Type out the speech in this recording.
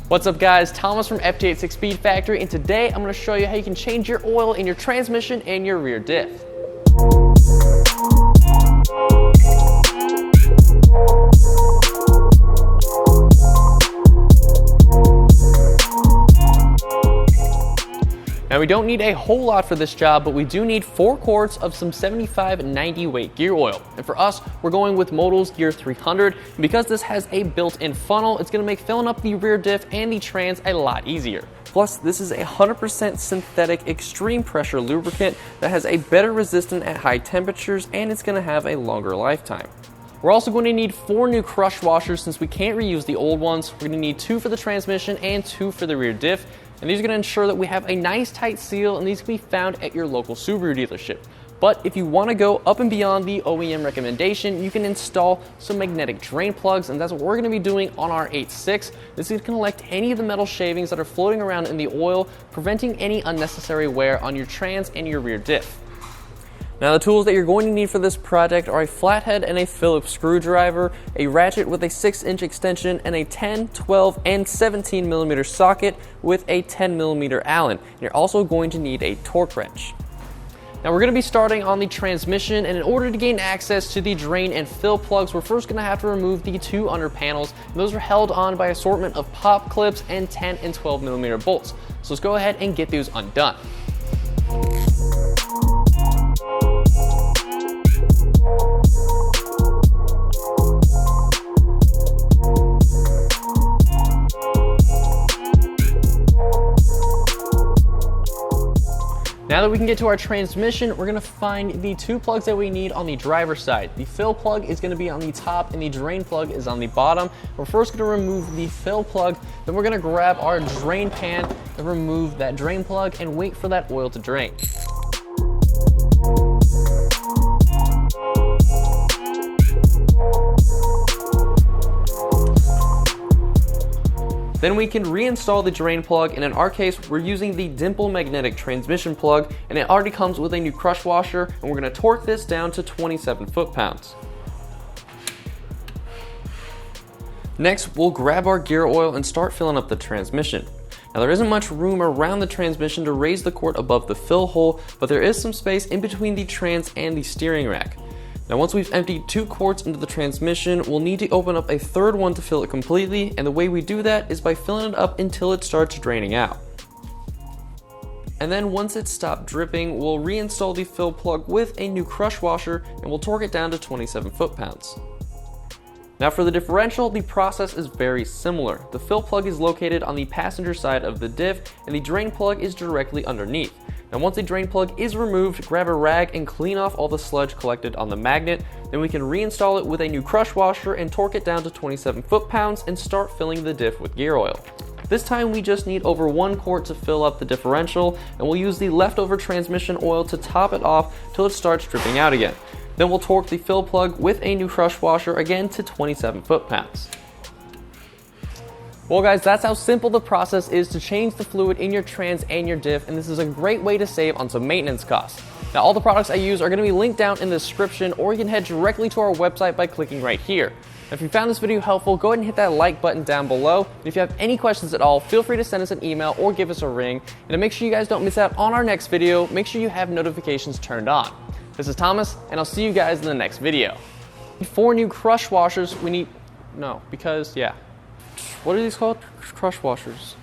What's up guys, Thomas from FT86 Speed Factory, and today I'm going to show you how you can change your oil in your transmission and your rear diff. Now we don't need a whole lot for this job, but we do need 4 quarts of some 75-90 weight gear oil. And for us, we're going with Modal's Gear 300. And because this has a built-in funnel, it's going to make filling up the rear diff and the trans a lot easier. Plus, this is a 100% synthetic extreme pressure lubricant that has a better resistance at high temperatures, and it's going to have a longer lifetime. We're also going to need 4 new crush washers since we can't reuse the old ones. We're going to need 2 for the transmission and 2 for the rear diff. And these are going to ensure that we have a nice tight seal, and these can be found at your local Subaru dealership. But if you want to go up and beyond the OEM recommendation, you can install some magnetic drain plugs, and that's what we're going to be doing on our 8.6. This is going to collect any of the metal shavings that are floating around in the oil, preventing any unnecessary wear on your trans and your rear diff. Now the tools that you're going to need for this project are a flathead and a Phillips screwdriver, a ratchet with a 6-inch extension, and a 10, 12, and 17mm socket with a 10mm Allen. You're also going to need a torque wrench. Now we're going to be starting on the transmission, and in order to gain access to the drain and fill plugs, we're first going to have to remove the 2 under panels. And those are held on by an assortment of pop clips and 10 and 12mm bolts. So let's go ahead and get those undone. Now that we can get to our transmission, we're going to find the 2 plugs that we need on the driver's side. The fill plug is going to be on the top and the drain plug is on the bottom. We're first going to remove the fill plug, then we're going to grab our drain pan and remove that drain plug and wait for that oil to drain. Then we can reinstall the drain plug, and in our case, we're using the dimpled magnetic transmission plug, and it already comes with a new crush washer, and we're going to torque this down to 27 foot-pounds. Next, we'll grab our gear oil and start filling up the transmission. Now there isn't much room around the transmission to raise the quart above the fill hole, but there is some space in between the trans and the steering rack. Now once we've emptied 2 quarts into the transmission, we'll need to open up a 3rd one to fill it completely, and the way we do that is by filling it up until it starts draining out. And then once it's stopped dripping, we'll reinstall the fill plug with a new crush washer, and we'll torque it down to 27 foot-pounds. Now for the differential, the process is very similar. The fill plug is located on the passenger side of the diff, and the drain plug is directly underneath. Now once the drain plug is removed, grab a rag and clean off all the sludge collected on the magnet. Then we can reinstall it with a new crush washer and torque it down to 27 foot-pounds and start filling the diff with gear oil. This time we just need over 1 quart to fill up the differential, and we'll use the leftover transmission oil to top it off till it starts dripping out again. Then we'll torque the fill plug with a new crush washer again to 27 foot-pounds. Well guys, that's how simple the process is to change the fluid in your trans and your diff, and this is a great way to save on some maintenance costs. Now all the products I use are going to be linked down in the description, or you can head directly to our website by clicking right here. Now, if you found this video helpful, go ahead and hit that like button down below. And if you have any questions at all, feel free to send us an email or give us a ring. And to make sure you guys don't miss out on our next video, make sure you have notifications turned on. This is Thomas, and I'll see you guys in the next video. 4 new crush washers. What are these called? Crush washers.